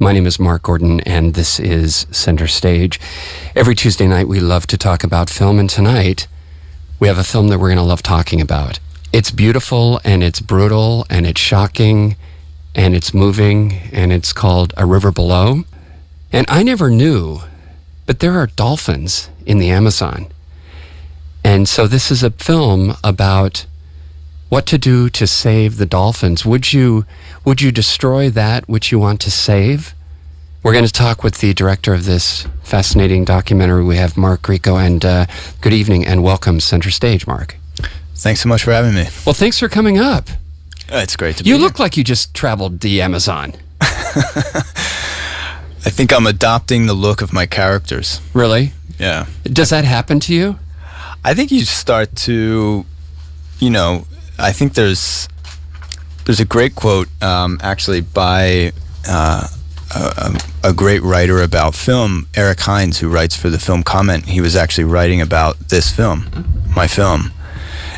My name is Mark Gordon, and this is Center Stage. Every Tuesday night, we love to talk about film, and tonight, we have a film that we're going to love talking about. It's beautiful, and it's brutal, and it's shocking, and it's moving, and it's called A River Below. And I never knew, but there are dolphins in the Amazon. And so this is a film about what to do to save the dolphins. Would you destroy that which you want to save? We're going to talk with the director of this fascinating documentary. We have Mark Grieco, and good evening and welcome Center Stage, Mark. Thanks so much for having me. Well, thanks for coming up. It's great to be You here. look like you just traveled the Amazon. I think I'm adopting the look of my characters. Really? Yeah. Does that happen to you? I think you start to, I think there's a great quote actually by a great writer about film, Eric Hines, who writes for the Film Comment. He was actually writing about this film, my film.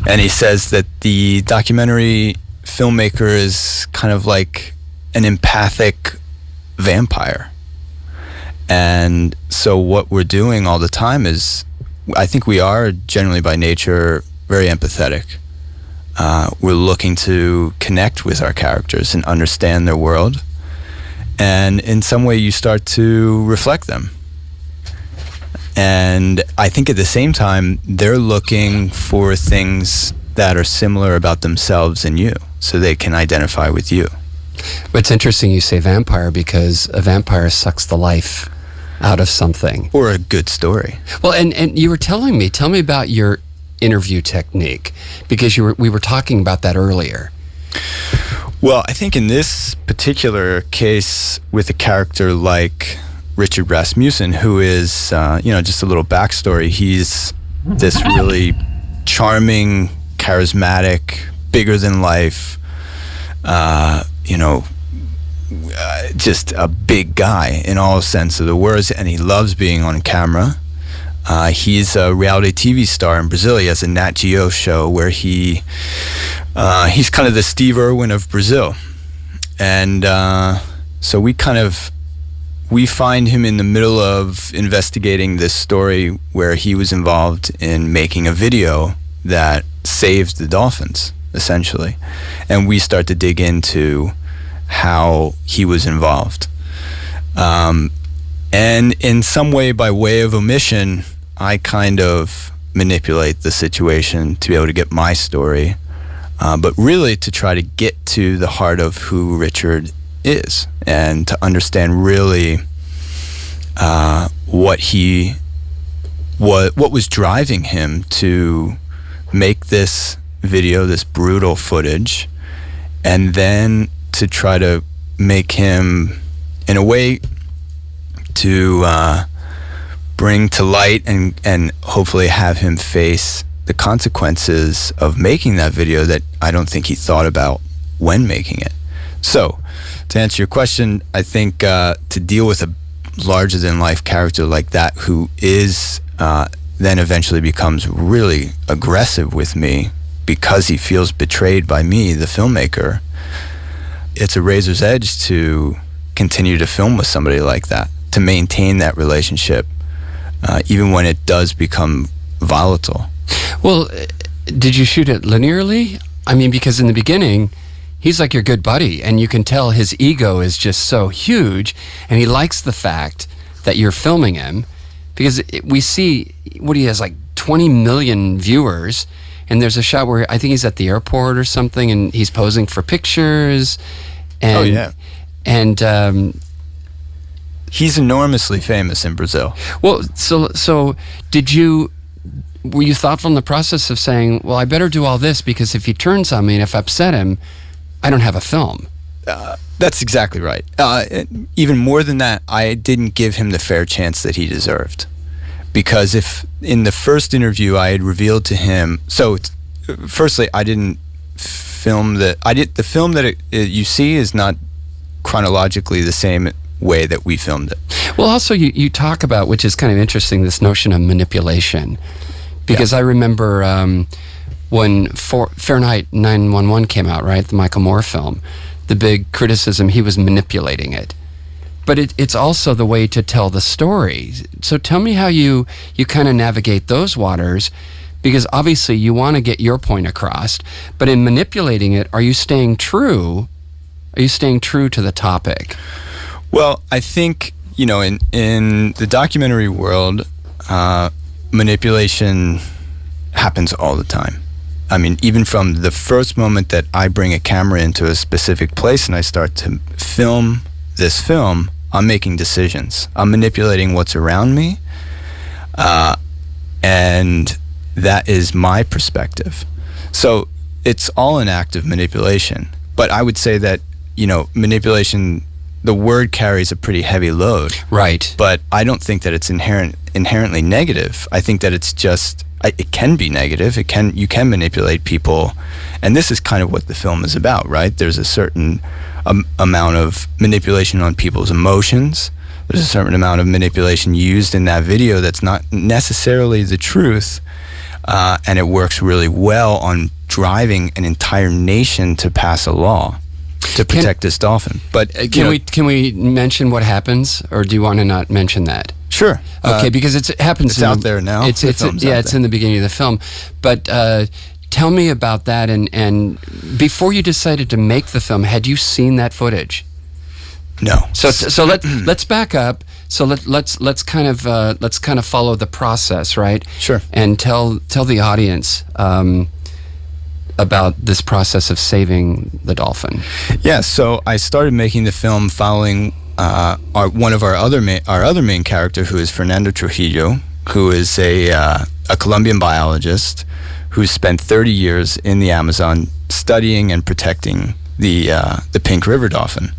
And he says that the documentary filmmaker is kind of like an empathic vampire. And so what we're doing all the time is, I think we are generally by nature very empathetic. We're looking to connect with our characters and understand their world. And in some way you start to reflect them. And I think at the same time, they're looking for things that are similar about themselves and you, so they can identify with you. But it's interesting you say vampire, because a vampire sucks the life out of something. Or a good story. Well, and you were tell me about your interview technique, because we were talking about that earlier. Well, I think in this particular case, with a character like Richard Rasmussen, who is, just a little backstory, he's this really charming, charismatic, bigger than life, just a big guy in all sense of the words, and he loves being on camera. He's a reality TV star in Brazil. He has a Nat Geo show where he's kind of the Steve Irwin of Brazil. And so we find him in the middle of investigating this story where he was involved in making a video that saved the dolphins, essentially. And we start to dig into how he was involved. And in some way, by way of omission, I kind of manipulate the situation to be able to get my story, but really to try to get to the heart of who Richard is and to understand really what was driving him to make this video, this brutal footage, and then to try to make him, in a way, to bring to light and hopefully have him face the consequences of making that video that I don't think he thought about when making it. So, to answer your question, I think to deal with a larger-than-life character like that, who is then eventually becomes really aggressive with me because he feels betrayed by me, the filmmaker, it's a razor's edge to continue to film with somebody like that, to maintain that relationship, even when it does become volatile. Well, did you shoot it linearly? I mean, because in the beginning, he's like your good buddy, and you can tell his ego is just so huge, and he likes the fact that you're filming him, because we see what he has, like 20 million viewers, and there's a shot where I think he's at the airport or something, and he's posing for pictures. And, oh, yeah. And he's enormously famous in Brazil. Well, so were you thoughtful in the process of saying, well, I better do all this, because if he turns on me and if I upset him, I don't have a film? That's exactly right. Even more than that, I didn't give him the fair chance that he deserved. Because if in the first interview I had revealed to him, firstly, I didn't film the film that you see is not chronologically the same way that we filmed it. Well, also you talk about, which is kind of interesting, this notion of manipulation. Because I remember when Fahrenheit 9/11 came out, right, the Michael Moore film, the big criticism, he was manipulating it. but it's also the way to tell the story. So tell me how you kind of navigate those waters, because obviously you want to get your point across, but in manipulating it, are you staying true? Are you staying true to the topic? Well, I think, in the documentary world, manipulation happens all the time. I mean, even from the first moment that I bring a camera into a specific place and I start to film this film, I'm making decisions. I'm manipulating what's around me, and that is my perspective. So it's all an act of manipulation. But I would say that, manipulation, the word carries a pretty heavy load. Right. But I don't think that it's inherently negative. I think that it's just, it can be negative. You can manipulate people, and this is kind of what the film is about, right? There's a certain amount of manipulation on people's emotions. There's a certain amount of manipulation used in that video that's not necessarily the truth, and it works really well on driving an entire nation to pass a law to protect this dolphin. But can we mention what happens, or do you want to not mention that? Sure. Okay, because it happens. It's out there now. It's in the beginning of the film. But tell me about that. And before you decided to make the film, had you seen that footage? No. So let's back up. So let's kind of follow the process, right? Sure. And tell the audience about this process of saving the dolphin. Yeah. So I started making the film following our other main character, who is Fernando Trujillo, who is a Colombian biologist who spent 30 years in the Amazon studying and protecting the pink river dolphin.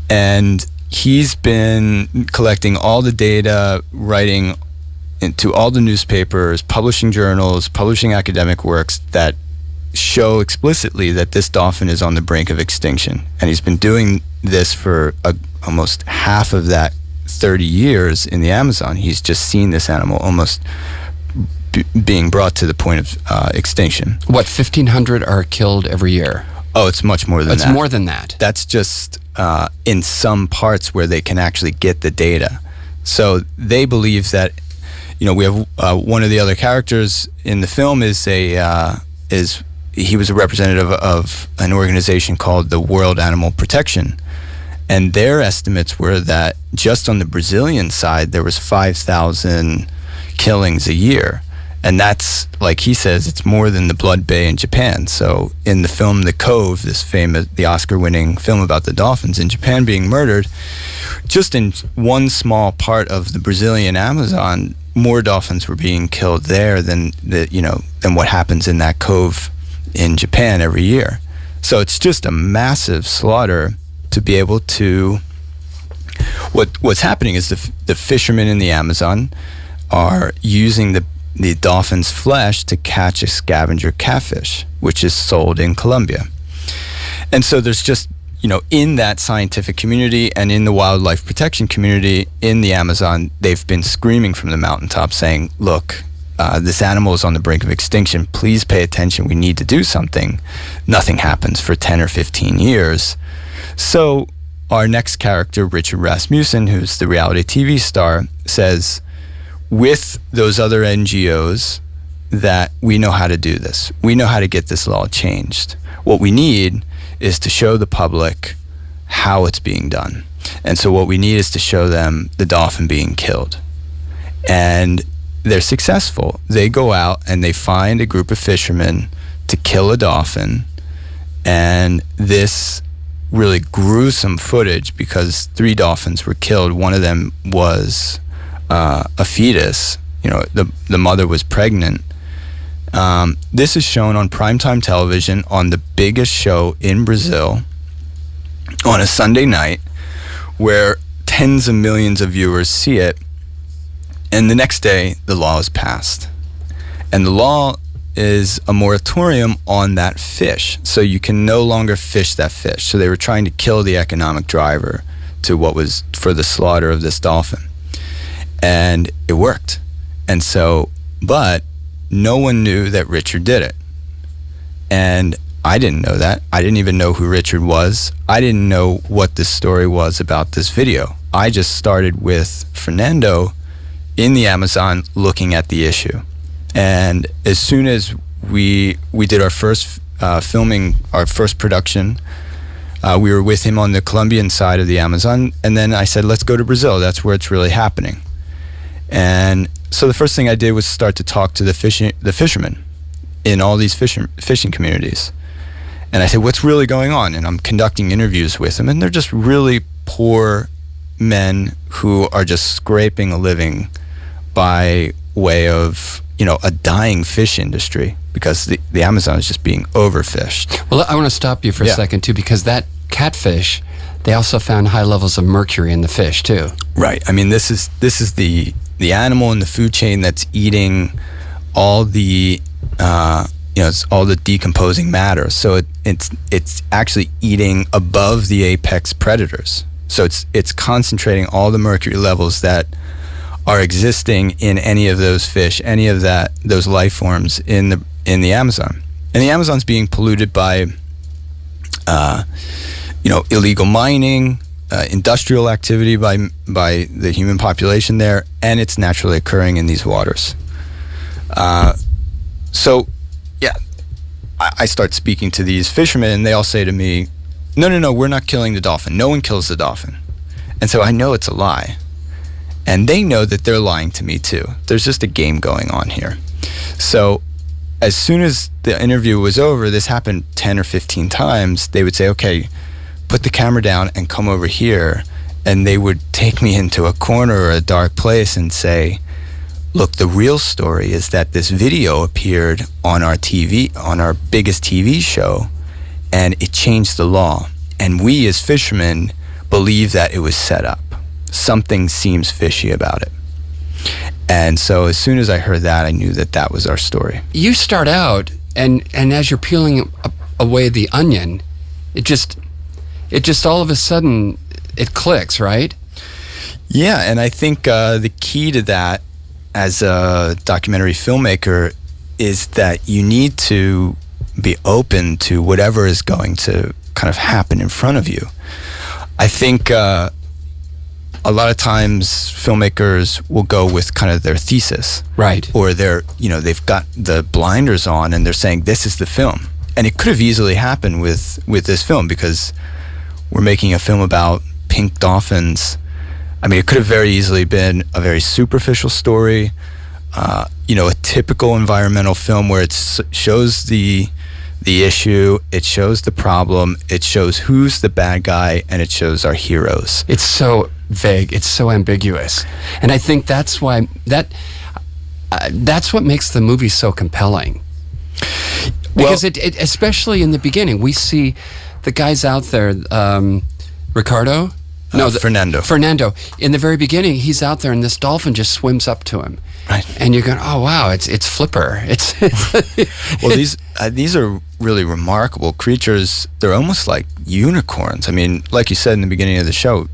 And he's been collecting all the data, writing into all the newspapers, publishing journals, publishing academic works that show explicitly that this dolphin is on the brink of extinction. And he's been doing this for almost half of that 30 years in the Amazon. He's just seen this animal almost being brought to the point of extinction. What, 1,500 are killed every year? Oh, it's much more than that. It's more than that. That's just in some parts where they can actually get the data. So they believe that, we have one of the other characters in the film he was a representative of an organization called the World Animal Protection. And their estimates were that just on the Brazilian side, there was 5,000 killings a year. And that's, like he says, it's more than the Blood Bay in Japan. So in the film The Cove, the Oscar-winning film about the dolphins in Japan being murdered, just in one small part of the Brazilian Amazon, more dolphins were being killed there than what happens in that cove in Japan every year. So it's just a massive slaughter to be able to. What's happening is the fishermen in the Amazon are using the dolphin's flesh to catch a scavenger catfish, which is sold in Colombia. And so there's just, in that scientific community and in the wildlife protection community in the Amazon, they've been screaming from the mountaintop saying, look, this animal is on the brink of extinction. Please pay attention. We need to do something. Nothing happens for 10 or 15 years. So our next character, Richard Rasmussen, who's the reality TV star, says, with those other NGOs, that we know how to do this. We know how to get this law changed. What we need is to show the public how it's being done. And so what we need is to show them the dolphin being killed. And they're successful. They go out and they find a group of fishermen to kill a dolphin. And this really gruesome footage, because 3 dolphins were killed. One of them was a fetus. The mother was pregnant. This is shown on primetime television on the biggest show in Brazil on a Sunday night, where tens of millions of viewers see it. And the next day, the law is passed. And the law is a moratorium on that fish. So you can no longer fish that fish. So they were trying to kill the economic driver to what was for the slaughter of this dolphin. And it worked. And so, but no one knew that Richard did it. And I didn't know that. I didn't even know who Richard was. I didn't know what this story was about this video. I just started with Fernando in the Amazon looking at the issue. And as soon as we did our first filming, our first production, we were with him on the Colombian side of the Amazon, and then I said, let's go to Brazil. That's where it's really happening. And so the first thing I did was start to talk to the fishermen in all these fishing communities. And I said, what's really going on? And I'm conducting interviews with them, and they're just really poor men who are just scraping a living by way of, a dying fish industry, because the Amazon is just being overfished. Well, I want to stop you for a second, too, because that catfish, they also found high levels of mercury in the fish, too. Right. I mean, this is the animal in the food chain that's eating all the, it's all the decomposing matter. So it's actually eating above the apex predators. So it's concentrating all the mercury levels that are existing in any of those fish, any of those life forms in the Amazon. And the Amazon's being polluted by, illegal mining, industrial activity by the human population there, and it's naturally occurring in these waters. I start speaking to these fishermen, and they all say to me, no, we're not killing the dolphin. No one kills the dolphin. And so I know it's a lie. And they know that they're lying to me too. There's just a game going on here. So as soon as the interview was over, this happened 10 or 15 times, they would say, okay, put the camera down and come over here. And they would take me into a corner or a dark place and say, look, the real story is that this video appeared on our TV, on our biggest TV show, and it changed the law. And we as fishermen believe that it was set up. Something seems fishy about it. And so as soon as I heard that, I knew that was our story. You start out, and as you're peeling away the onion, it just all of a sudden, it clicks, right? Yeah, and I think the key to that as a documentary filmmaker is that you need to be open to whatever is going to kind of happen in front of you. I think a lot of times filmmakers will go with kind of their thesis. Right. Or they've got the blinders on and they're saying, this is the film. And it could have easily happened with this film, because we're making a film about pink dolphins. I mean, it could have very easily been a very superficial story, a typical environmental film where it shows the issue, it shows the problem, it shows who's the bad guy, and it shows our heroes. It's so vague, it's so ambiguous, and I think that's why that's what makes the movie so compelling. Because it especially in the beginning, we see the guys out there, Ricardo. Fernando. In the very beginning, he's out there, and this dolphin just swims up to him. Right. And you're going, oh wow, it's Flipper. Well, these are really remarkable creatures. They're almost like unicorns. I mean, like you said in the beginning of the show,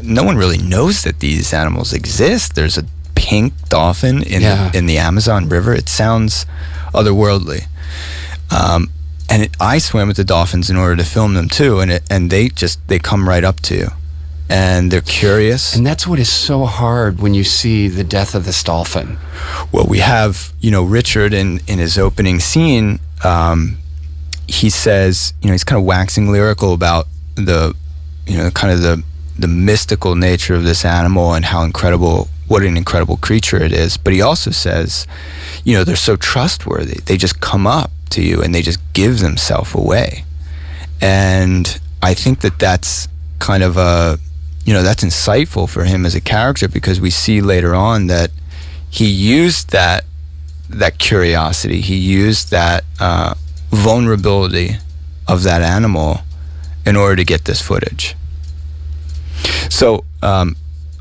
no one really knows that these animals exist. There's a pink dolphin in the Amazon River. It sounds otherworldly. I swam with the dolphins in order to film them too, and they come right up to you, and they're curious. And that's what is so hard when you see the death of this dolphin. Well, we have Richard in his opening scene. He says he's kind of waxing lyrical about the the mystical nature of this animal and what an incredible creature it is. But he also says, they're so trustworthy. They just come up to you and they just give themselves away. And I think that's kind of that's insightful for him as a character, because we see later on that he used that curiosity, he used that vulnerability of that animal in order to get this footage. So I'm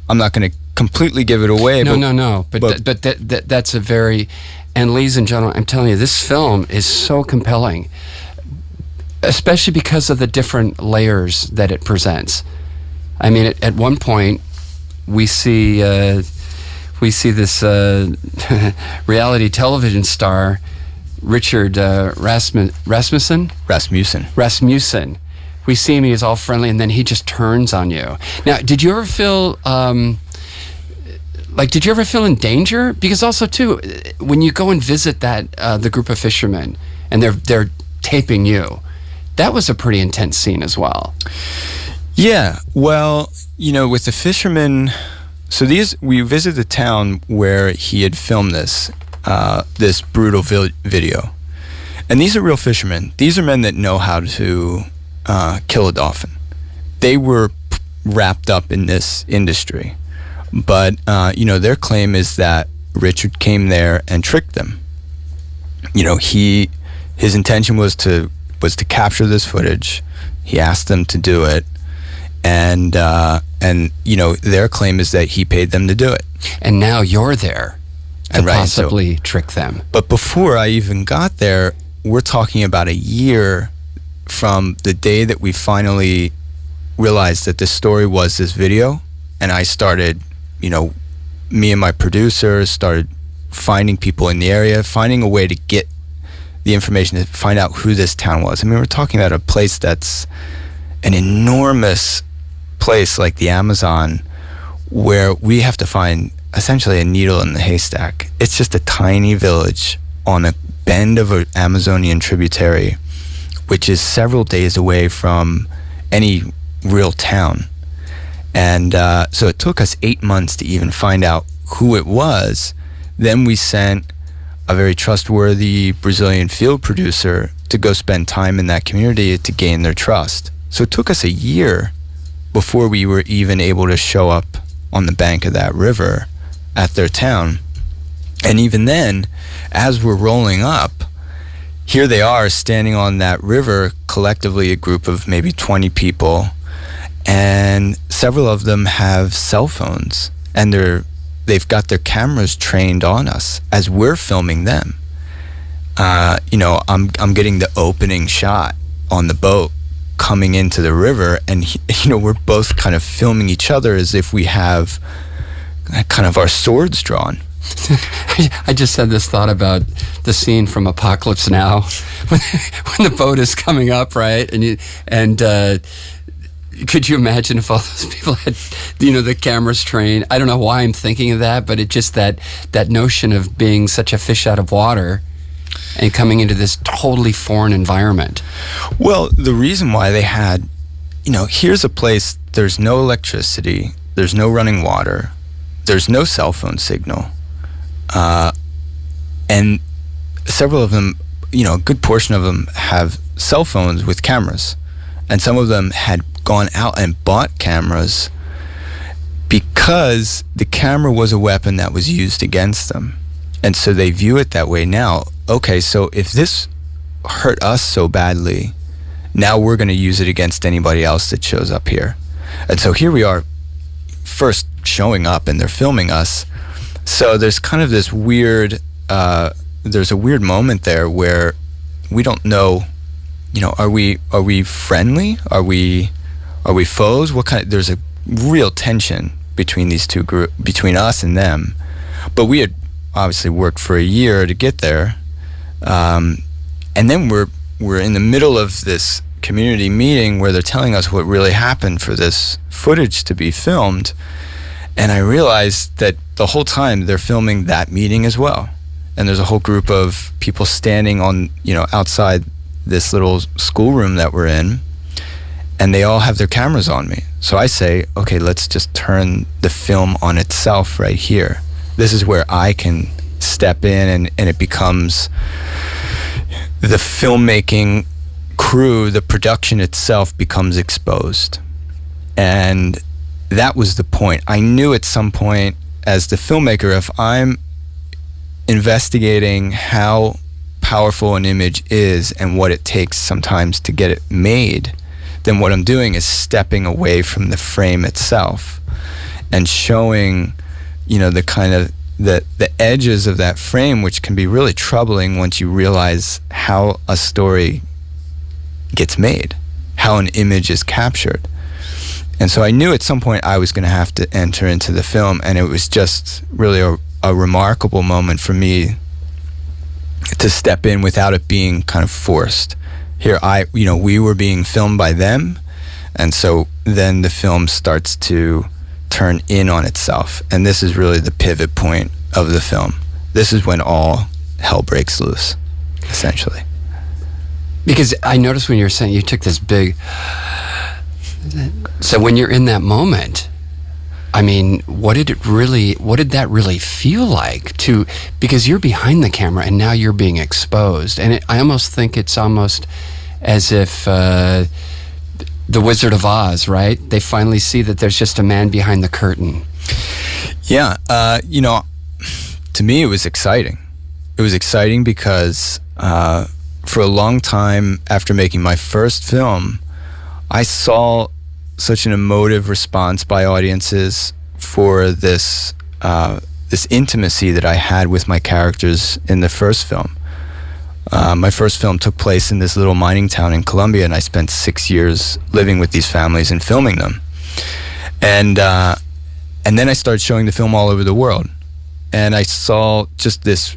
not going to completely give it away. No. But that's a very... And ladies and gentlemen, I'm telling you, this film is so compelling, especially because of the different layers that it presents. I mean, at one point, we see this reality television star Richard Rasmussen. We see him, he's all friendly, and then he just turns on you. Now, did you ever feel in danger? Because also too, when you go and visit the group of fishermen and they're taping you, that was a pretty intense scene as well. Yeah, well, with the fishermen, so we visited the town where he had filmed this brutal video. And these are real fishermen. These are men that know how to kill a dolphin. They were wrapped up in this industry. But, their claim is that Richard came there and tricked them. His intention was to capture this footage. He asked them to do it. And their claim is that he paid them to do it. And now you're there to possibly trick them. But before I even got there, we're talking about a year from the day that we finally realized that this story was this video. And I started, me and my producers started finding people in the area, finding a way to get the information to find out who this town was. I mean, we're talking about a place that's an enormous place like the Amazon, where we have to find essentially a needle in the haystack. It's just a tiny village on a bend of an Amazonian tributary, which is several days away from any real town. And so it took us 8 months to even find out who it was. Then we sent a very trustworthy Brazilian field producer to go spend time in that community to gain their trust. So it took us a year before we were even able to show up on the bank of that river at their town. And even then, as we're rolling up, here they are standing on that river, collectively a group of maybe 20 people, and several of them have cell phones, and they've got their cameras trained on us as we're filming them. I'm getting the opening shot on the boat coming into the river, and we're both kind of filming each other as if we have kind of our swords drawn. I just had this thought about the scene from Apocalypse Now when the boat is coming up, right? And could you imagine if all those people had, the cameras trained? I don't know why I'm thinking of that, but it just that notion of being such a fish out of water and coming into this totally foreign environment. Well, the reason why they had, here's a place, there's no electricity, there's no running water, there's no cell phone signal. And several of them, a good portion of them have cell phones with cameras. And some of them had gone out and bought cameras because the camera was a weapon that was used against them. And so they view it that way now. Okay, so if this hurt us so badly, now we're going to use it against anybody else that shows up here. And so here we are, first showing up, and they're filming us. So there's kind of this weird, there's a weird moment there where we don't know, are we friendly? Are we foes? There's a real tension between these two groups, between us and them. But we had obviously worked for a year to get there. And then we're in the middle of this community meeting where they're telling us what really happened for this footage to be filmed. And I realized that the whole time they're filming that meeting as well. And there's a whole group of people standing on, outside this little schoolroom that we're in, and they all have their cameras on me. So I say, okay, let's just turn the film on itself right here. This is where I can step in, and it becomes the filmmaking crew, the production itself becomes exposed. And that was the point. I knew at some point as the filmmaker, if I'm investigating how powerful an image is and what it takes sometimes to get it made, then what I'm doing is stepping away from the frame itself and showing, the kind of the edges of that frame, which can be really troubling once you realize how a story gets made, how an image is captured. And so I knew at some point I was going to have to enter into the film, and it was just really a remarkable moment for me to step in without it being kind of forced. Here, we were being filmed by them, and so then the film starts to turn in on itself, and this is really the pivot point of the film. This is when all hell breaks loose, essentially. Because I noticed when you were saying you took this big... So when you're in that moment, I mean, what did that really feel like to... Because you're behind the camera and now you're being exposed. And I almost think it's almost as if the Wizard of Oz, right? They finally see that there's just a man behind the curtain. Yeah, to me it was exciting. It was exciting because... for a long time after making my first film, I saw such an emotive response by audiences for this intimacy that I had with my characters in the first film. My first film took place in this little mining town in Colombia, and I spent 6 years living with these families and filming them. And then I started showing the film all over the world, and I saw just this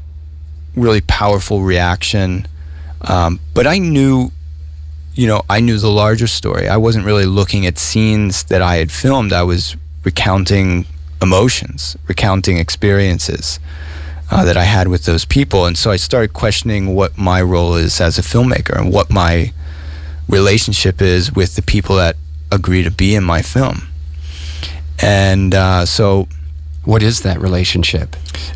really powerful reaction. But I knew the larger story. I wasn't really looking at scenes that I had filmed. I was recounting emotions, recounting experiences that I had with those people. And so I started questioning what my role is as a filmmaker and what my relationship is with the people that agree to be in my film. And so... What is that relationship?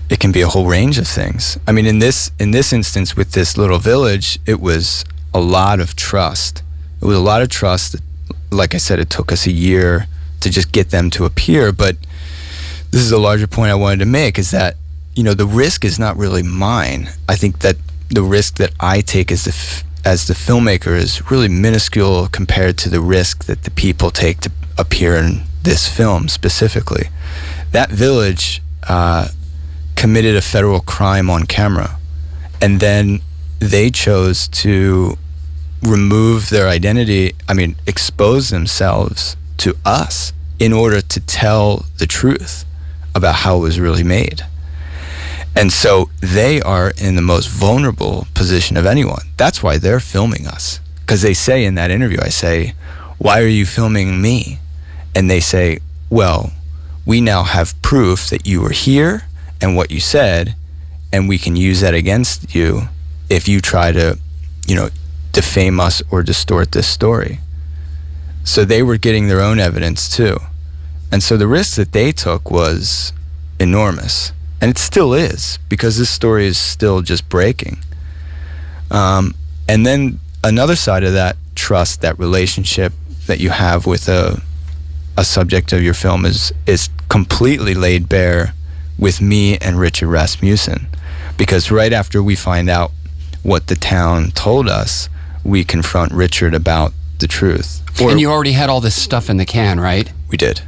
It can be a whole range of things. I mean, in this instance with this little village, it was a lot of trust. It was a lot of trust. Like I said, it took us a year to just get them to appear. But this is a larger point I wanted to make, is that, the risk is not really mine. I think that the risk that I take as the filmmaker is really minuscule compared to the risk that the people take to appear in this film specifically. That village committed a federal crime on camera, and then they chose to remove their identity, expose themselves to us in order to tell the truth about how it was really made. And so they are in the most vulnerable position of anyone. That's why they're filming us. Because they say in that interview, I say, "Why are you filming me?" And they say, "Well, we now have proof that you were here and what you said, and we can use that against you if you try to, defame us or distort this story." So they were getting their own evidence too. And so the risk that they took was enormous. And it still is, because this story is still just breaking. And then another side of that trust, that relationship that you have with a subject of your film is completely laid bare with me and Richard Rasmussen. Because right after we find out what the town told us, we confront Richard about the truth. And you already had all this stuff in the can, right? We did.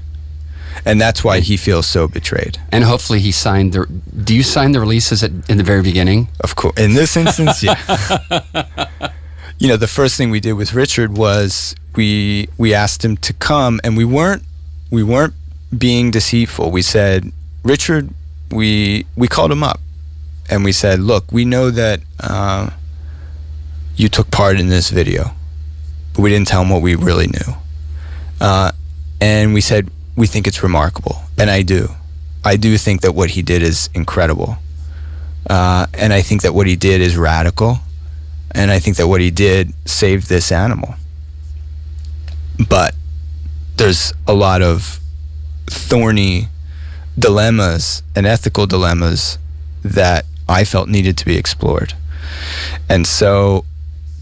And that's why he feels so betrayed. And hopefully he signed do you sign the releases in the very beginning? Of course. In this instance, yeah. The first thing we did with Richard was we asked him to come, and we weren't being deceitful. We said, "Richard," we called him up, and we said, "Look, we know that you took part in this video," but we didn't tell him what we really knew. And we said, "We think it's remarkable," and I do think that what he did is incredible, and I think that what he did is radical, and I think that what he did saved this animal. But there's a lot of thorny dilemmas and ethical dilemmas that I felt needed to be explored. And so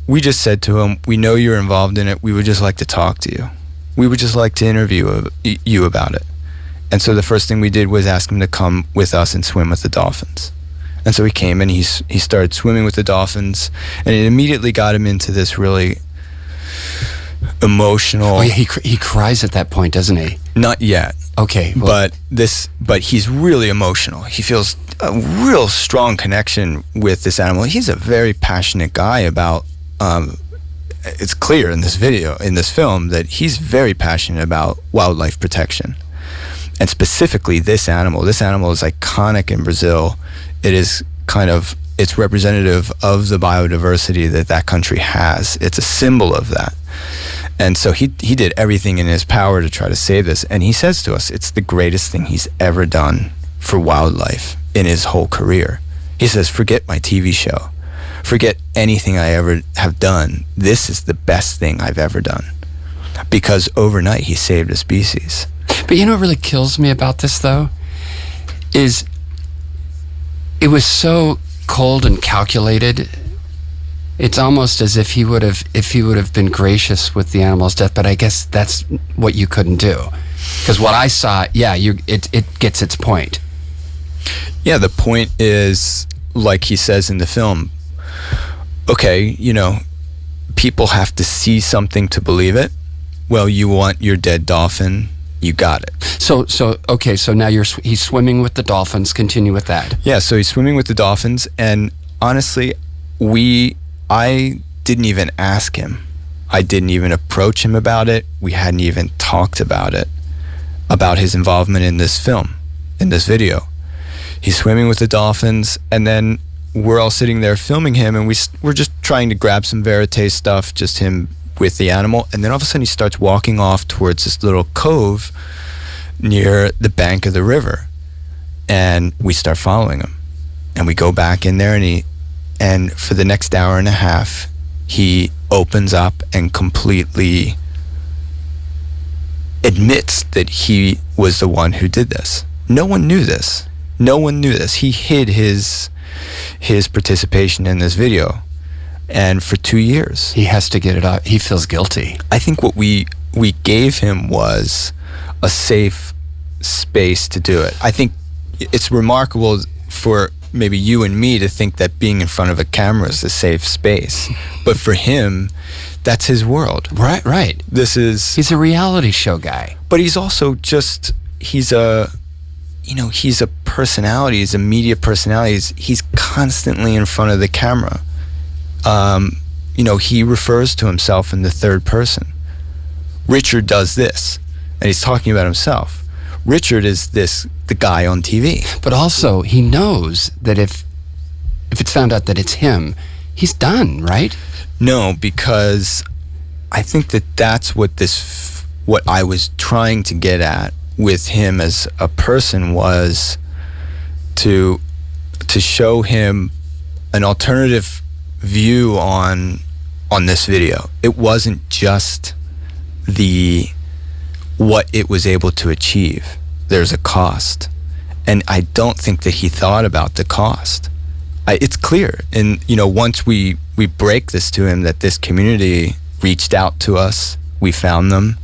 we just said to him, "We know you're involved in it. We would just like to talk to you. We would just like to interview you about it." And so the first thing we did was ask him to come with us and swim with the dolphins. And so he came, and he started swimming with the dolphins, and it immediately got him into this really emotional... Oh, yeah, he cries at that point, doesn't he? Not yet. Okay. Well, but he's really emotional. He feels a real strong connection with this animal. He's a very passionate guy about... it's clear in this video, in this film, that he's very passionate about wildlife protection. And specifically this animal. This animal is iconic in Brazil. It is kind of it's representative of the biodiversity that country has. It's a symbol of that. And so he did everything in his power to try to save this. And he says to us, it's the greatest thing he's ever done for wildlife in his whole career. He says, forget my TV show. Forget anything I ever have done. This is the best thing I've ever done. Because overnight he saved a species. But you know what really kills me about this, though, is it was so cold and calculated. It's almost as if he would have been gracious with the animal's death, but I guess that's what you couldn't do. Because what I saw, it gets its point. Yeah, the point is, like he says in the film, okay, people have to see something to believe it. Well, you want your dead dolphin, you got it. So now he's swimming with the dolphins. Continue with that. Yeah, so he's swimming with the dolphins, and honestly, I didn't even ask him. I didn't even approach him about it. We hadn't even talked about it, about his involvement in this film, in this video. He's swimming with the dolphins, and then we're all sitting there filming him, and we're just trying to grab some verite stuff, just him with the animal, and then all of a sudden he starts walking off towards this little cove near the bank of the river, and we start following him, and we go back in there, and for the next hour and a half he opens up and completely admits that he was the one who did this. No one knew this. He hid his participation in this video, and for 2 years he has to get it out. He feels guilty. I think what we gave him was a safe space to do it. I think it's remarkable for maybe you and me to think that being in front of a camera is a safe space, but for him, that's his world. Right. He's a reality show guy, but he's also he's a personality. He's a media personality. He's constantly in front of the camera. He refers to himself in the third person. Richard does this, and he's talking about himself. Richard is the guy on TV. But also, he knows that if it's found out that it's him, he's done, right? No, because I think that's what I was trying to get at with him as a person, was to show him an alternative view on this video. It wasn't just what it was able to achieve. There's a cost, and I don't think that he thought about the cost. It's clear, and once we break this to him, that this community reached out to us, we found them,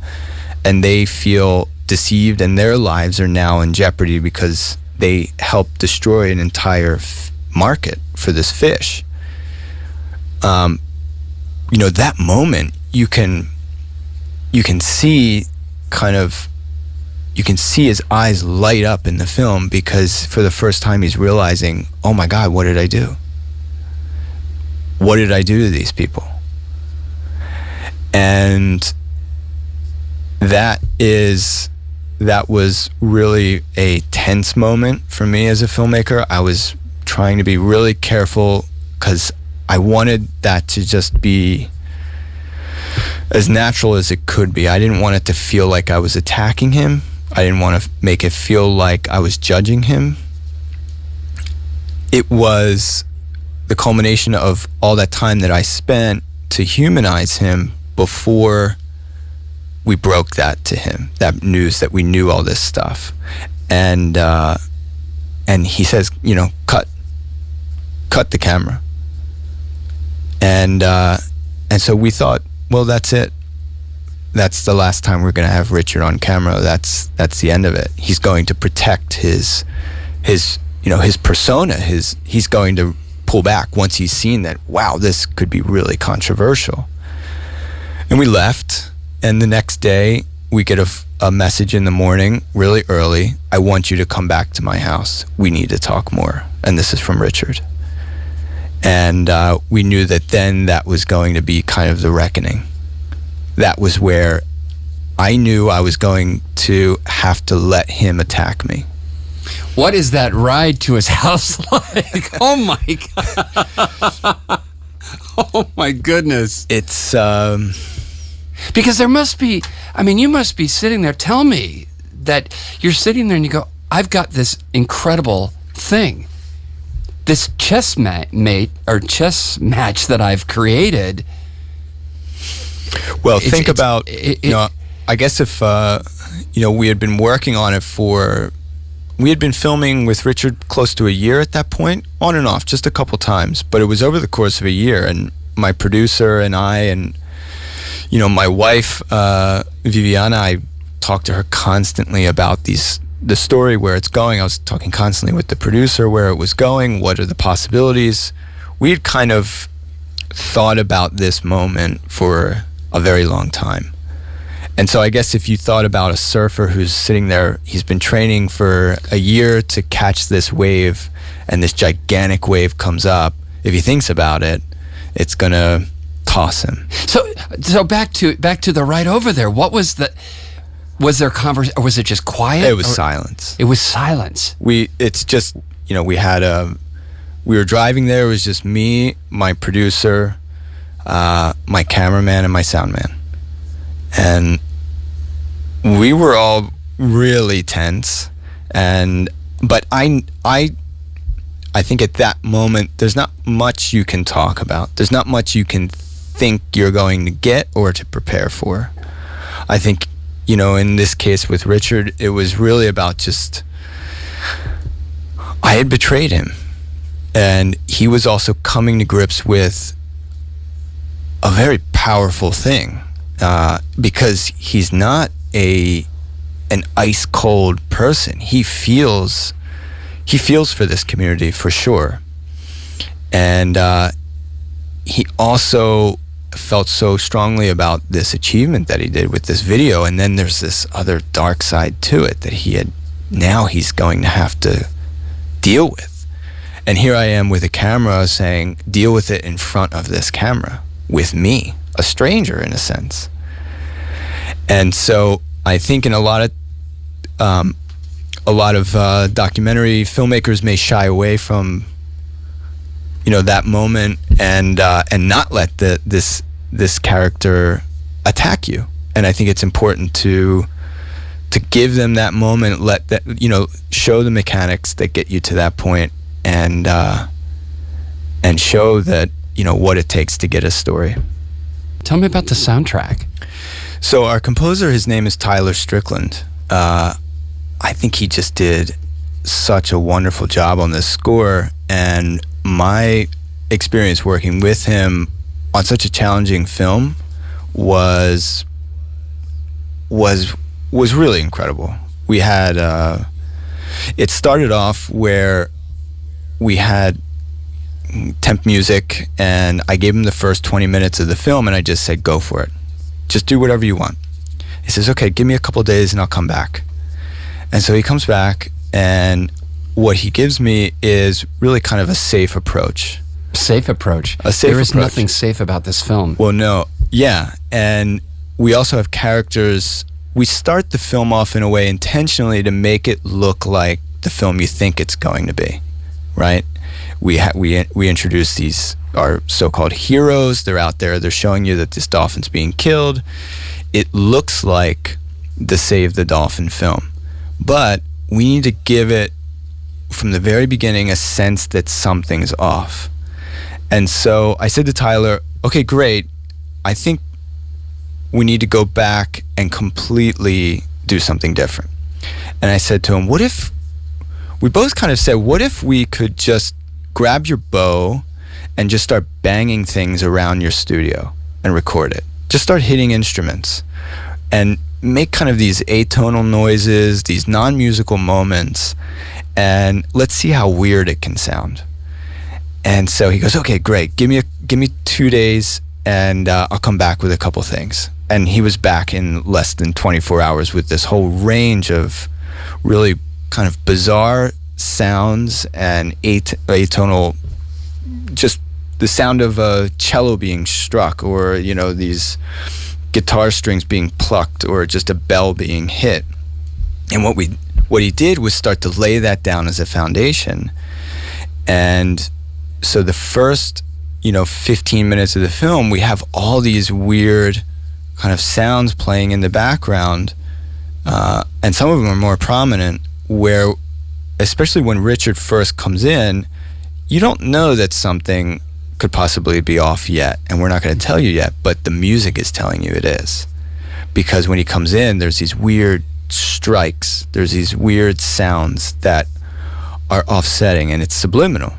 and they feel deceived, and their lives are now in jeopardy because they helped destroy an entire market for this fish. That moment, you can see you can see his eyes light up in the film, because for the first time he's realizing, oh my God, what did I do? What did I do to these people? And that was really a tense moment for me as a filmmaker. I was trying to be really careful because I wanted that to just be as natural as it could be. I didn't want it to feel like I was attacking him. I didn't want to make it feel like I was judging him. It was the culmination of all that time that I spent to humanize him before we broke that to him, that news that we knew all this stuff. And he says, cut the camera. And so we thought, well, that's it. That's the last time we're going to have Richard on camera. That's the end of it. He's going to protect his persona. He's going to pull back once he's seen that, wow, this could be really controversial. And we left, and the next day we get a message in the morning, really early. I want you to come back to my house. We need to talk more. And this is from Richard. And we knew that then that was going to be kind of the reckoning. That was where I knew I was going to have to let him attack me. What is that ride to his house like? Oh my God. Oh my goodness. It's because there must be, I mean, you must be sitting there. Tell me that you're sitting there and you go, I've got this incredible thing. This chess match that I've created. Well, think about, I guess if, we had been working on it we had been filming with Richard close to a year at that point, on and off, just a couple times. But it was over the course of a year, and my producer and I, and, my wife, Viviana, I talked to her constantly about the story, where it's going. I was talking constantly with the producer where it was going, what are the possibilities. We had kind of thought about this moment for a very long time. And so I guess if you thought about a surfer who's sitting there, he's been training for a year to catch this wave, and this gigantic wave comes up, if he thinks about it, it's gonna toss him. So back to the ride over there. What was there conversation, or was it just quiet? It was silence. It was silence. We were driving there. It was just me, my producer, my cameraman, and my sound man. And we were all really tense. But I think at that moment, there's not much you can talk about. There's not much you can think you're going to get or to prepare for. I think, in this case with Richard, it was really about just, I had betrayed him. And he was also coming to grips with a very powerful thing. Because he's not an ice cold person. He feels for this community for sure, and he also felt so strongly about this achievement that he did with this video. And then there's this other dark side to it that he's going to have to deal with. And here I am with a camera saying, deal with it in front of this camera with me, a stranger in a sense. And so I think in a lot of documentary filmmakers may shy away from that moment and not let this character attack you. And I think it's important to give them that moment, let that show the mechanics that get you to that point, and show that what it takes to get a story. Tell me about the soundtrack. So our composer, his name is Tyler Strickland. I think he just did such a wonderful job on this score, and my experience working with him on such a challenging film was really incredible. We had it started off where we had temp music, and I gave him the first 20 minutes of the film, and I just said, go for it. Just do whatever you want. He says, okay, give me a couple days and I'll come back. And so he comes back, and what he gives me is really kind of a safe approach. Safe approach. There is nothing safe about this film. Well, no. Yeah. And we also have characters. We start the film off in a way intentionally to make it look like the film you think it's going to be, right? We introduce our so-called heroes. They're out there. They're showing you that this dolphin's being killed. It looks like the Save the Dolphin film. But we need to give it, from the very beginning, a sense that something's off. And so I said to Tyler, okay, great. I think we need to go back and completely do something different. And I said to him, we both kind of said, what if we could just grab your bow and just start banging things around your studio and record it? Just start hitting instruments and make kind of these atonal noises, these non-musical moments, and let's see how weird it can sound. And so he goes, okay, great. Give me 2 days, and I'll come back with a couple things. And he was back in less than 24 hours with this whole range of really kind of bizarre sounds and atonal, just the sound of a cello being struck, or these guitar strings being plucked, or just a bell being hit. And what he did was start to lay that down as a foundation. And so the first, 15 minutes of the film, we have all these weird kind of sounds playing in the background, and some of them are more prominent, where, especially when Richard first comes in, you don't know that something could possibly be off yet, and we're not going to tell you yet, but the music is telling you it is. Because when he comes in, there's these weird strikes, there's these weird sounds that are offsetting, and it's subliminal.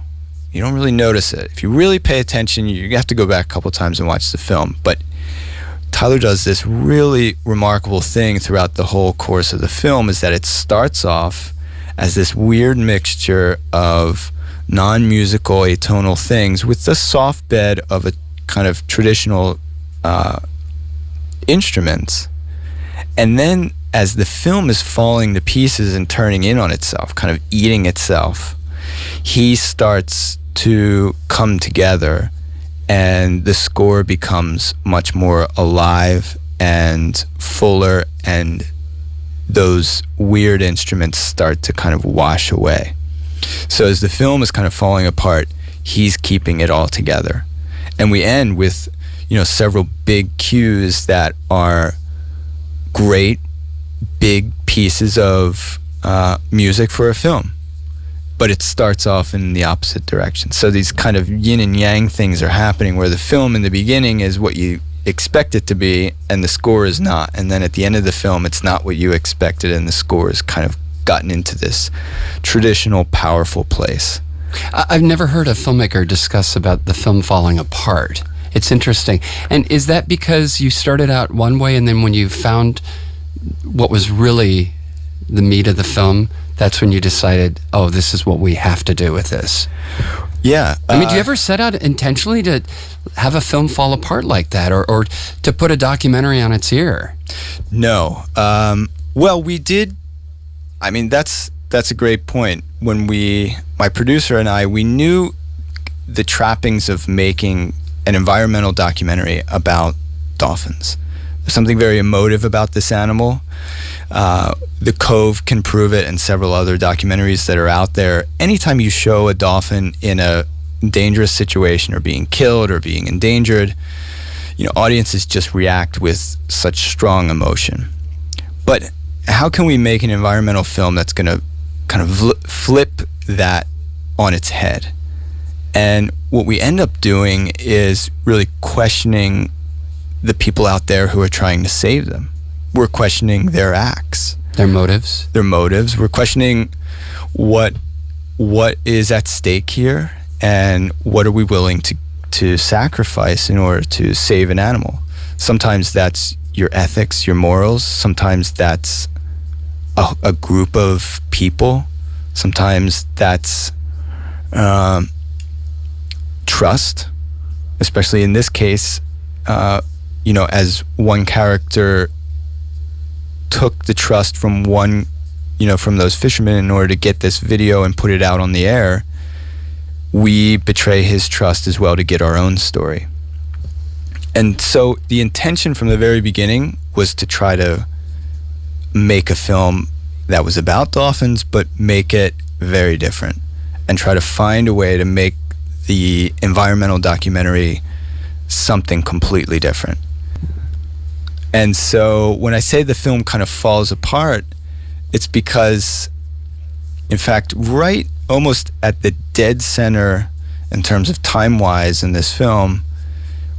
You don't really notice it. If you really pay attention, you have to go back a couple times and watch the film. But Tyler does this really remarkable thing throughout the whole course of the film, is that it starts off as this weird mixture of non-musical atonal things with the soft bed of a kind of traditional instruments. And then as the film is falling to pieces and turning in on itself, kind of eating itself, he starts to come together, and the score becomes much more alive and fuller, and those weird instruments start to kind of wash away. So as the film is kind of falling apart, he's keeping it all together. And we end with, several big cues that are great, big pieces of music for a film. But it starts off in the opposite direction. So these kind of yin and yang things are happening, where the film in the beginning is what you expect it to be, and the score is not. And then at the end of the film, it's not what you expected, and the score is kind of gotten into this traditional, powerful place. I've never heard a filmmaker discuss about the film falling apart. It's interesting. And is that because you started out one way, and then when you found what was really the meat of the film, that's when you decided, oh, this is what we have to do with this? Yeah. I mean, do you ever set out intentionally to have a film fall apart like that, or to put a documentary on its ear? No. Well, we did. I mean, that's a great point. When my producer and I, we knew the trappings of making an environmental documentary about dolphins. There's something very emotive about this animal. The Cove can prove it, and several other documentaries that are out there. Anytime you show a dolphin in a dangerous situation, or being killed, or being endangered, audiences just react with such strong emotion. But how can we make an environmental film that's going to kind of flip that on its head? And what we end up doing is really questioning the people out there who are trying to save them. We're questioning their acts. Their motives. We're questioning what is at stake here, and what are we willing to sacrifice in order to save an animal. Sometimes that's your ethics, your morals. Sometimes that's a group of people. Sometimes that's trust, especially in this case, as one character took the trust from from those fishermen in order to get this video and put it out on the air, we betray his trust as well to get our own story. And so the intention from the very beginning was to try to make a film that was about dolphins, but make it very different, and try to find a way to make the environmental documentary something completely different. And so when I say the film kind of falls apart, it's because, in fact, right almost at the dead center in terms of time-wise in this film,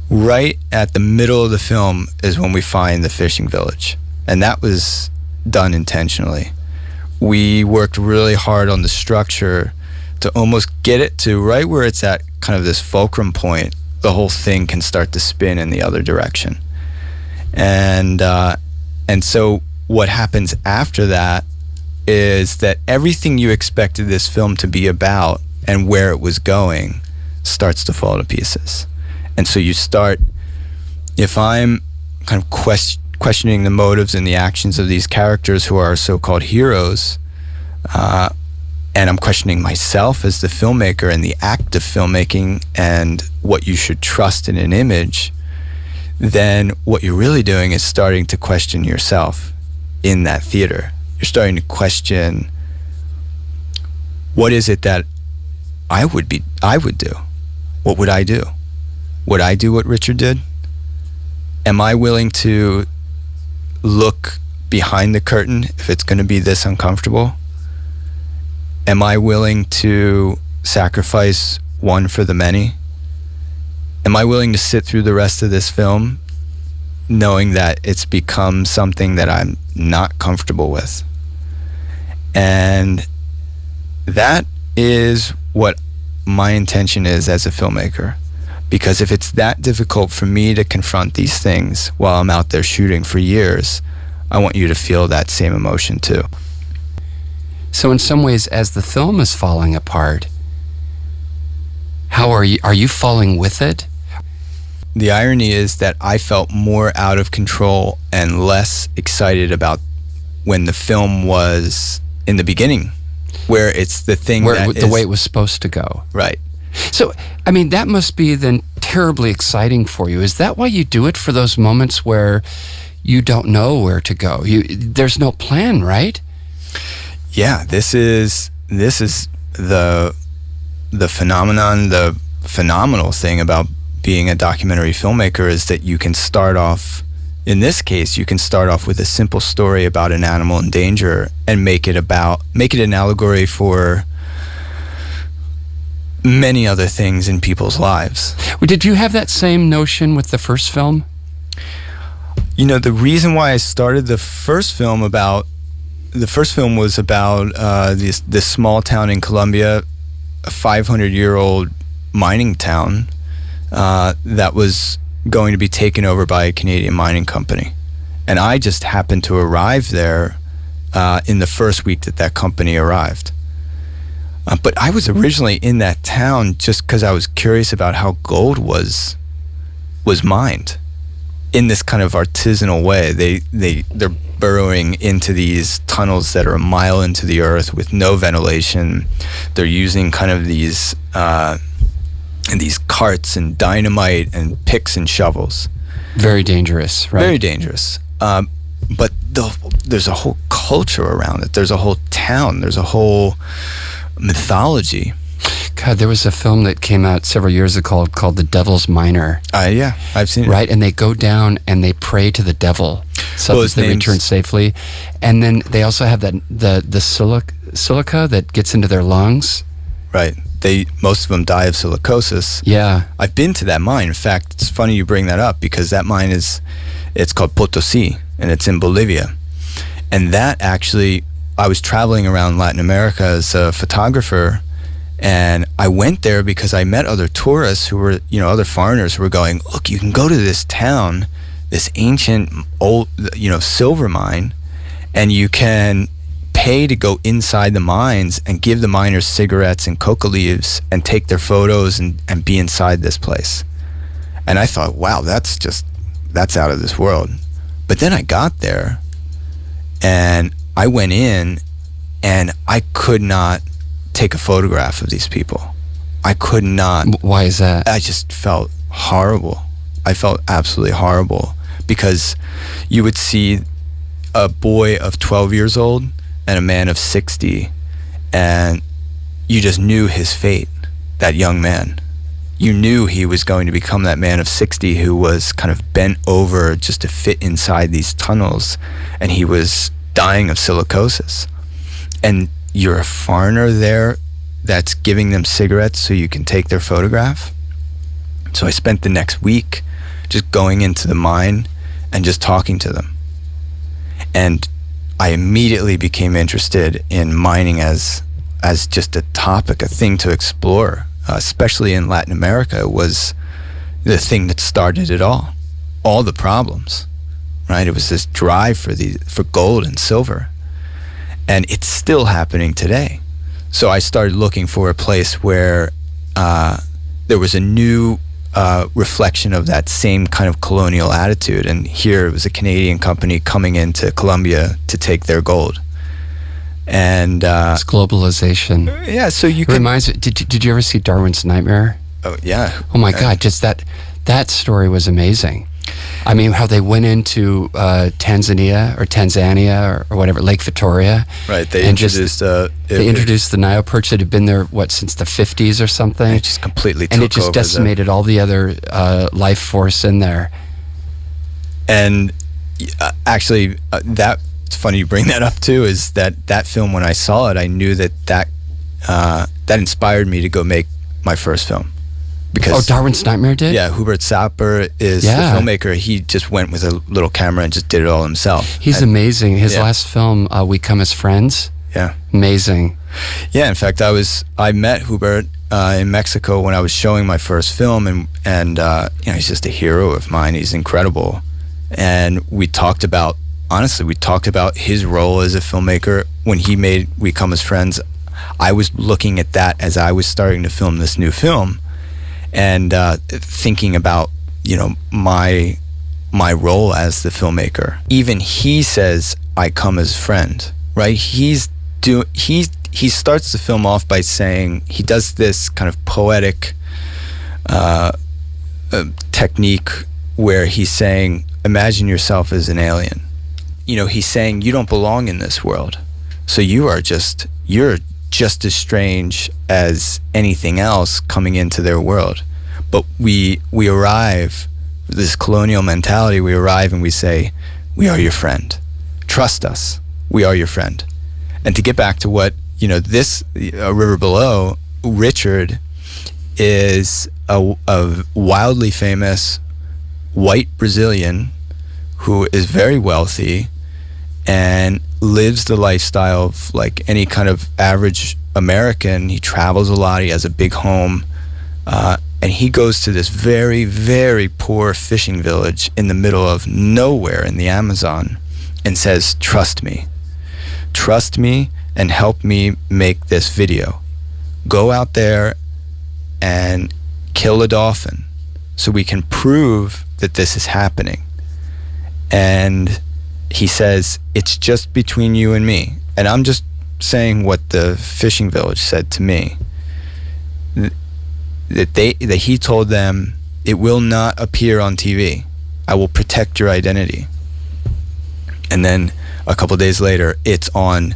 right at the middle of the film is when we find the fishing village. And that was done intentionally. We worked really hard on the structure to almost get it to right where it's at, kind of this fulcrum point. The whole thing can start to spin in the other direction. And so what happens after that is that everything you expected this film to be about and where it was going starts to fall to pieces. And so you start, if I'm kind of questioning the motives and the actions of these characters who are so-called heroes, and I'm questioning myself as the filmmaker and the act of filmmaking and what you should trust in an image, then what you're really doing is starting to question yourself in that theater. you're starting to question, what is it that I would do? What would I do? Would I do what Richard did? Am I willing to look behind the curtain if it's going to be this uncomfortable? Am I willing to sacrifice one for the many? Am I willing to sit through the rest of this film knowing that it's become something that I'm not comfortable with? And that is what my intention is as a filmmaker. Because if it's that difficult for me to confront these things while I'm out there shooting for years, I want you to feel that same emotion too. So in some ways, as the film is falling apart, how are you falling with it? The irony is that I felt more out of control and less excited about when the film was in the beginning, where it's the thing the way it was supposed to go. Right. So, I mean, that must be then terribly exciting for you. Is that why you do it, for those moments where you don't know where to go? There's no plan, right? Yeah, this is the phenomenon, the phenomenal thing about being a documentary filmmaker is that you can start off, in this case, you can start off with a simple story about an animal in danger and make it an allegory for many other things in people's lives. Did you have that same notion with the first film? You know, the reason why I started the first film was about this small town in Colombia, a 500-year-old mining town that was going to be taken over by a Canadian mining company. And I just happened to arrive there in the first week that company arrived. But I was originally in that town just because I was curious about how gold was mined in this kind of artisanal way. They're burrowing into these tunnels that are a mile into the earth with no ventilation. They're using kind of these carts and dynamite and picks and shovels. Very dangerous, right? Very dangerous. But there's a whole culture around it. There's a whole town. There's a whole mythology. God, there was a film that came out several years ago called The Devil's Miner. Yeah, I've seen it. Right, and they go down and they pray to the devil so that they return safely. And then they also have the silica that gets into their lungs. Right. Most of them die of silicosis. Yeah. I've been to that mine. In fact, it's funny you bring that up because that mine it's called Potosi and it's in Bolivia. And that actually, I was traveling around Latin America as a photographer, and I went there because I met other tourists who were, other foreigners who were going, look, you can go to this town, this ancient old, silver mine, and you can pay to go inside the mines and give the miners cigarettes and coca leaves and take their photos and be inside this place. And I thought, wow, that's out of this world. But then I got there and I went in and I could not take a photograph of these people. I could not. Why is that? I just felt horrible. I felt absolutely horrible because you would see a boy of 12 years old and a man of 60, and you just knew his fate, that young man. You knew he was going to become that man of 60 who was kind of bent over just to fit inside these tunnels, and he was dying of silicosis. And you're a foreigner there that's giving them cigarettes so you can take their photograph. So I spent the next week just going into the mine and just talking to them. And I immediately became interested in mining as just a topic, a thing to explore, especially in Latin America. It was the thing that started it all the problems, right? It was this drive for gold and silver, and it's still happening today. So I started looking for a place where there was a new reflection of that same kind of colonial attitude, and here it was a Canadian company coming into Colombia to take their gold. And it's globalization. Yeah, so you it reminds me. Did you ever see Darwin's Nightmare? Oh yeah. Oh my God, just that story was amazing. I mean, how they went into Tanzania or whatever, Lake Victoria. Right. They introduced they introduced the Nile perch that had been there since the 50s or something. And it just completely took and it just over decimated all the other life force in there. And actually, it's funny you bring that up too. Is that film, when I saw it, I knew that inspired me to go make my first film. Because, Darwin's Nightmare did? Yeah, Hubert Sapper is the filmmaker. He just went with a little camera and just did it all himself. He's amazing. His last film, We Come as Friends. Yeah. Amazing. Yeah, in fact, I met Hubert in Mexico when I was showing my first film, and he's just a hero of mine. He's incredible. And we talked about his role as a filmmaker. When he made We Come as Friends, I was looking at that as I was starting to film this new film. And thinking about, my role as the filmmaker. Even he says, I come as friend, right? He starts the film off by saying, he does this kind of poetic technique where he's saying, imagine yourself as an alien. He's saying, you don't belong in this world. So you're just as strange as anything else coming into their world. But we arrive, this colonial mentality, we arrive and we say, we are your friend. Trust us. We are your friend. And to get back to what, this River Below, Richard is a wildly famous white Brazilian who is very wealthy and lives the lifestyle of like any kind of average American. He travels a lot. He has a big home. And he goes to this very, very poor fishing village in the middle of nowhere in the Amazon and says, trust me and help me make this video. Go out there and kill a dolphin so we can prove that this is happening. And he says, it's just between you and me. And I'm just saying what the fishing village said to me. That he told them, it will not appear on TV. I will protect your identity. And then a couple days later, it's on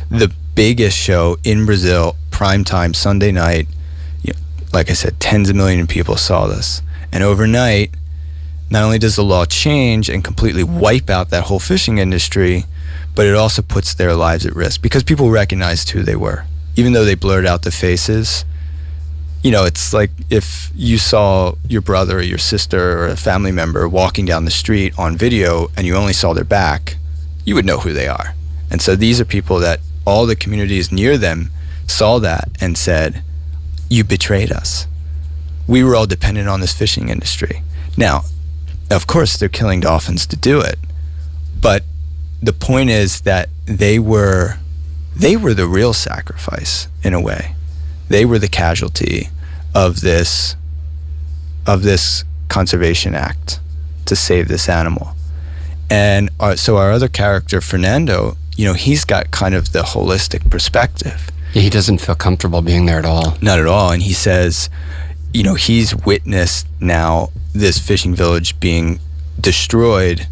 the biggest show in Brazil, primetime, Sunday night. Like I said, tens of millions of people saw this. And overnight, not only does the law change and completely wipe out that whole fishing industry, but it also puts their lives at risk because people recognized who they were. Even though they blurred out the faces, it's like if you saw your brother or your sister or a family member walking down the street on video and you only saw their back, you would know who they are. And so these are people that all the communities near them saw that and said, you betrayed us. We were all dependent on this fishing industry. Now, of course, they're killing dolphins to do it. But the point is that they were the real sacrifice in a way. They were the casualty of this conservation act to save this animal. And so our other character, Fernando, he's got kind of the holistic perspective. Yeah, he doesn't feel comfortable being there at all. Not at all. And he says, he's witnessed now this fishing village being destroyed,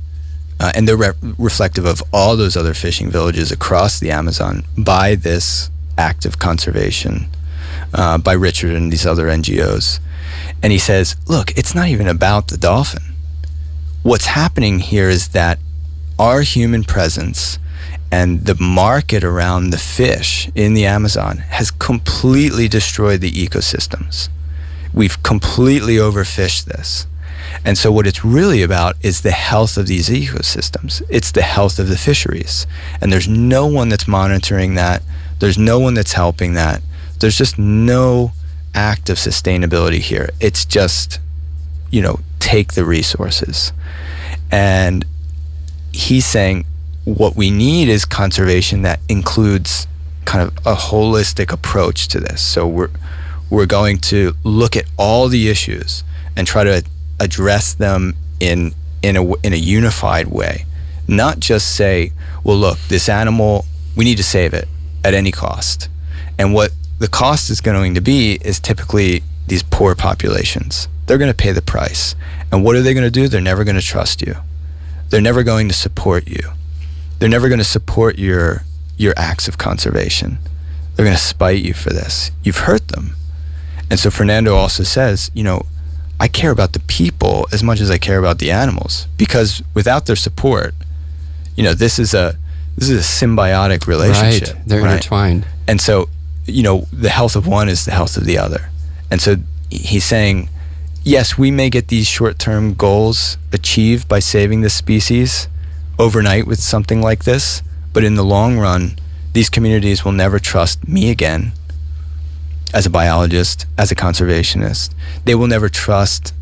and they're reflective of all those other fishing villages across the Amazon by this act of conservation. By Richard and these other NGOs. And he says, look, it's not even about the dolphin. What's happening here is that our human presence and the market around the fish in the Amazon has completely destroyed the ecosystems. We've completely overfished this. And so what it's really about is the health of these ecosystems. It's the health of the fisheries. And there's no one that's monitoring that. There's no one that's helping that. There's just no act of sustainability here. It's just, take the resources. And he's saying what we need is conservation that includes kind of a holistic approach to this. So we're going to look at all the issues and try to address them in a unified way. Not just say, well, look, this animal, we need to save it at any cost. And what the cost is going to be is typically these poor populations they're going to pay the price. And what are they going to do? They're never going to trust you. They're never going to support you. They're never going to support your acts of conservation. They're going to spite you for this. You've hurt them. And so Fernando also says, I care about the people as much as I care about the animals, because without their support, this is a symbiotic relationship. Right. They're intertwined. And so, the health of one is the health of the other. And so he's saying, yes, we may get these short-term goals achieved by saving the species overnight with something like this, but in the long run, these communities will never trust me again as a biologist, as a conservationist. They will never trust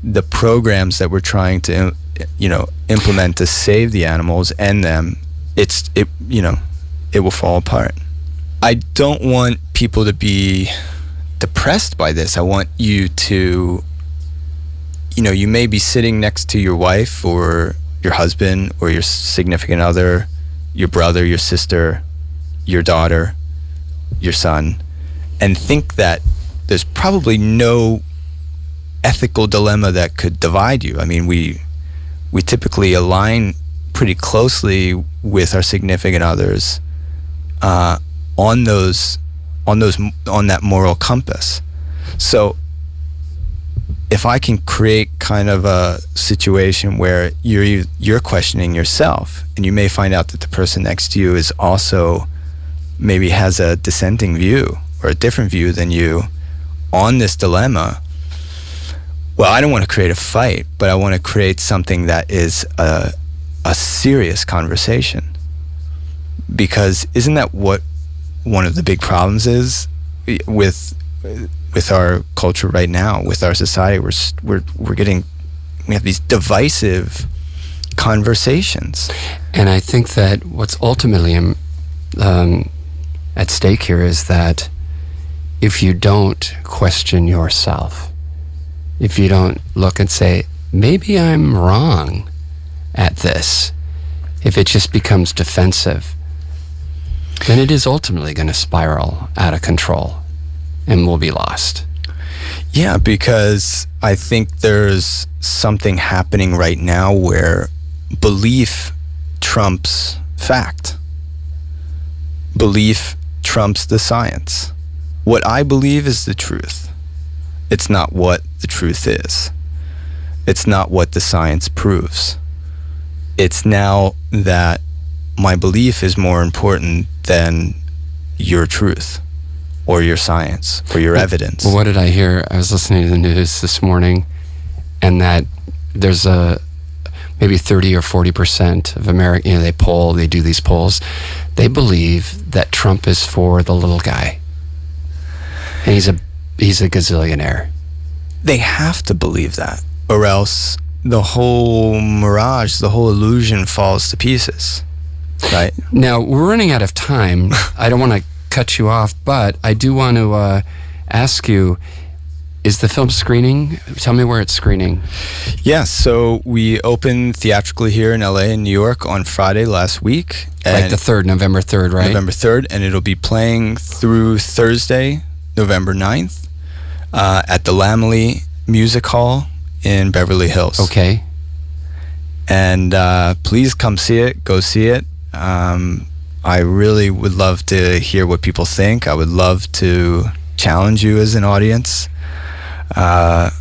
the programs that we're trying to, implement to save the animals and them. It will fall apart. I don't want people to be depressed by this. I want you to, you may be sitting next to your wife or your husband or your significant other, your brother, your sister, your daughter, your son, and think that there's probably no ethical dilemma that could divide you. I mean, we typically align pretty closely with our significant others on that moral compass. So if I can create kind of a situation where you're questioning yourself, and you may find out that the person next to you is also maybe has a dissenting view or a different view than you on this dilemma, well, I don't want to create a fight, but I want to create something that is a serious conversation. Because isn't that what one of the big problems is with our culture right now, with our society? We have these divisive conversations. And I think that what's ultimately at stake here is that if you don't question yourself, if you don't look and say, maybe I'm wrong at this, if it just becomes defensive, then it is ultimately going to spiral out of control and we'll be lost. Yeah, because I think there's something happening right now where belief trumps fact. Belief trumps the science. What I believe is the truth. It's not what the truth is. It's not what the science proves. It's now that my belief is more important than your truth or your science or your evidence. Well, what did I hear? I was listening to the news this morning, and that there's maybe 30 or 40% of Americans, they do these polls, they believe that Trump is for the little guy. And he's a gazillionaire. They have to believe that, or else the whole mirage, the whole illusion falls to pieces, right? Now, we're running out of time. I don't want to cut you off, but I do want to ask you, is the film screening? Tell me where it's screening. Yes, so we opened theatrically here in LA and New York on Friday last week. Like the 3rd, November 3rd, right? November 3rd, and it'll be playing through Thursday, November 9th, at the Laemmle Music Hall in Beverly Hills. Okay. And please come see it, go see it. I really would love to hear what people think. I would love to challenge you as an audience. And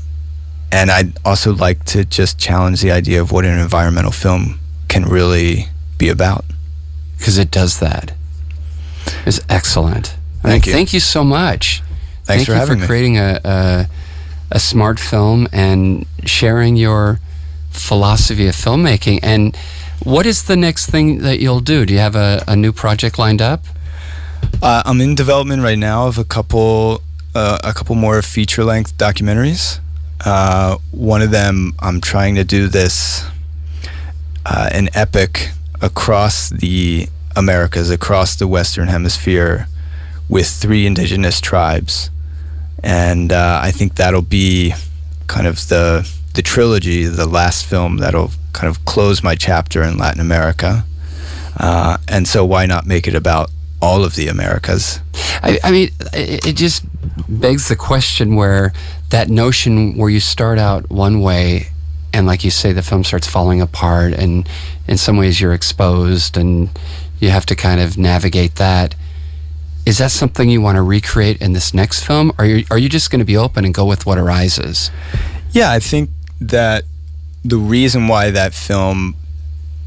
I'd also like to just challenge the idea of what an environmental film can really be about. Because it does that. It's excellent. Thank you. Thank you so much. Thanks for having me. Thank you for creating a smart film and sharing your philosophy of filmmaking. And what is the next thing that you'll do? Do you have a new project lined up? I'm in development right now of a couple more feature-length documentaries. One of them, I'm trying to do this an epic across the Americas, across the Western Hemisphere, with 3 indigenous tribes. And I think that'll be kind of the trilogy, the last film that'll kind of close my chapter in Latin America. And so why not make it about all of the Americas? I mean, it just begs the question where that notion where you start out one way and, like you say, the film starts falling apart, and in some ways you're exposed and you have to kind of navigate that. Is that something you want to recreate in this next film? Or are you just going to be open and go with what arises? Yeah, I think that the reason why that film,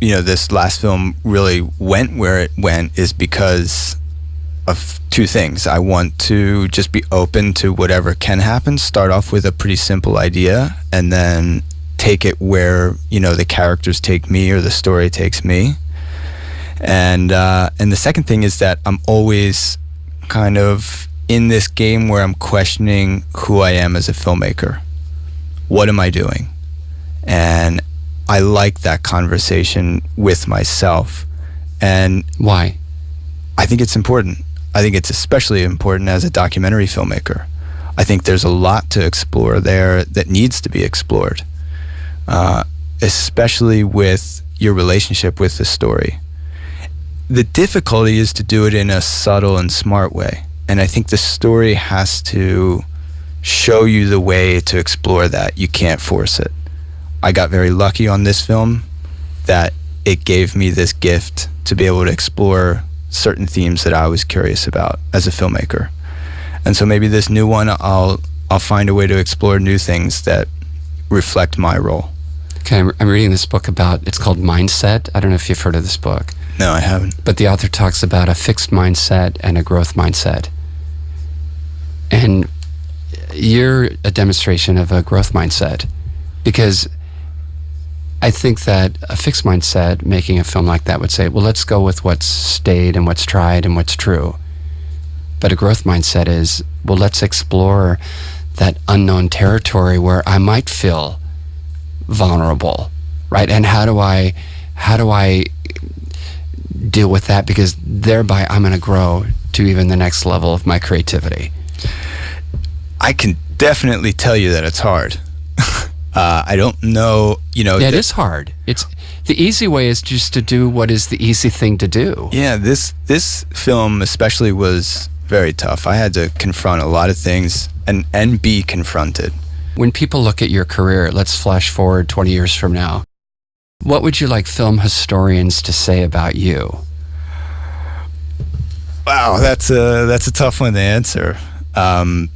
this last film really went where it went is because of two things. I want to just be open to whatever can happen, start off with a pretty simple idea, and then take it where, the characters take me or the story takes me. And the second thing is that I'm always kind of in this game where I'm questioning who I am as a filmmaker. What am I doing? And I like that conversation with myself. And why? I think it's important. I think it's especially important as a documentary filmmaker. I think there's a lot to explore there that needs to be explored, especially with your relationship with the story. The difficulty is to do it in a subtle and smart way. And I think the story has to show you the way to explore that. You can't force it. I got very lucky on this film that it gave me this gift to be able to explore certain themes that I was curious about as a filmmaker. And so maybe this new one, I'll find a way to explore new things that reflect my role. Okay, I'm reading this book it's called Mindset. I don't know if you've heard of this book. No, I haven't. But the author talks about a fixed mindset and a growth mindset. And you're a demonstration of a growth mindset, because I think that a fixed mindset, making a film like that, would say, well, let's go with what's stayed and what's tried and what's true. But a growth mindset is, well, let's explore that unknown territory where I might feel vulnerable, right? And how do I deal with that? Because thereby I'm going to grow to even the next level of my creativity. I can definitely tell you that it's hard. I don't know, Yeah, it is hard. It's the easy way is just to do what is the easy thing to do. Yeah, this film especially was very tough. I had to confront a lot of things and be confronted. When people look at your career, let's flash forward 20 years from now. What would you like film historians to say about you? Wow, that's a tough one to answer. I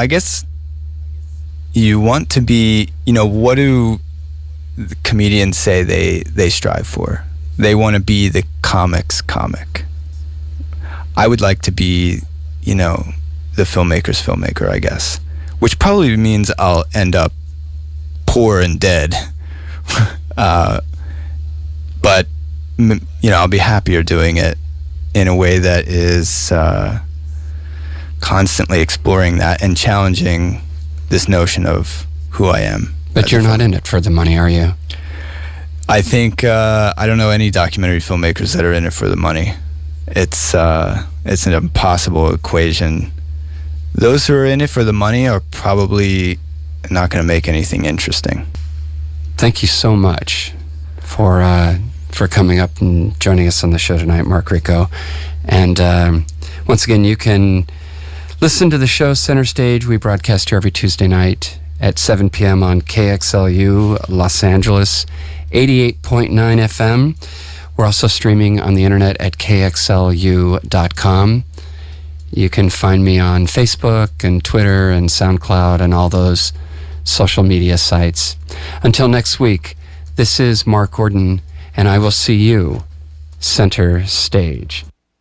guess you want to be, what do the comedians say they strive for? They want to be the comic's comic. I would like to be, the filmmaker's filmmaker, I guess, which probably means I'll end up poor and dead. But, I'll be happier doing it in a way that is constantly exploring that and challenging this notion of who I am. But you're not in it for the money, are you? I think I don't know any documentary filmmakers that are in it for the money. It's an impossible equation. Those who are in it for the money are probably not going to make anything interesting. Thank you so much for coming up and joining us on the show tonight, Mark Grieco. And once again, you can listen to the show Center Stage. We broadcast here every Tuesday night at 7 p.m. on KXLU Los Angeles, 88.9 FM. We're also streaming on the internet at kxlu.com. You can find me on Facebook and Twitter and SoundCloud and all those social media sites. Until next week, this is Mark Gordon, and I will see you Center Stage.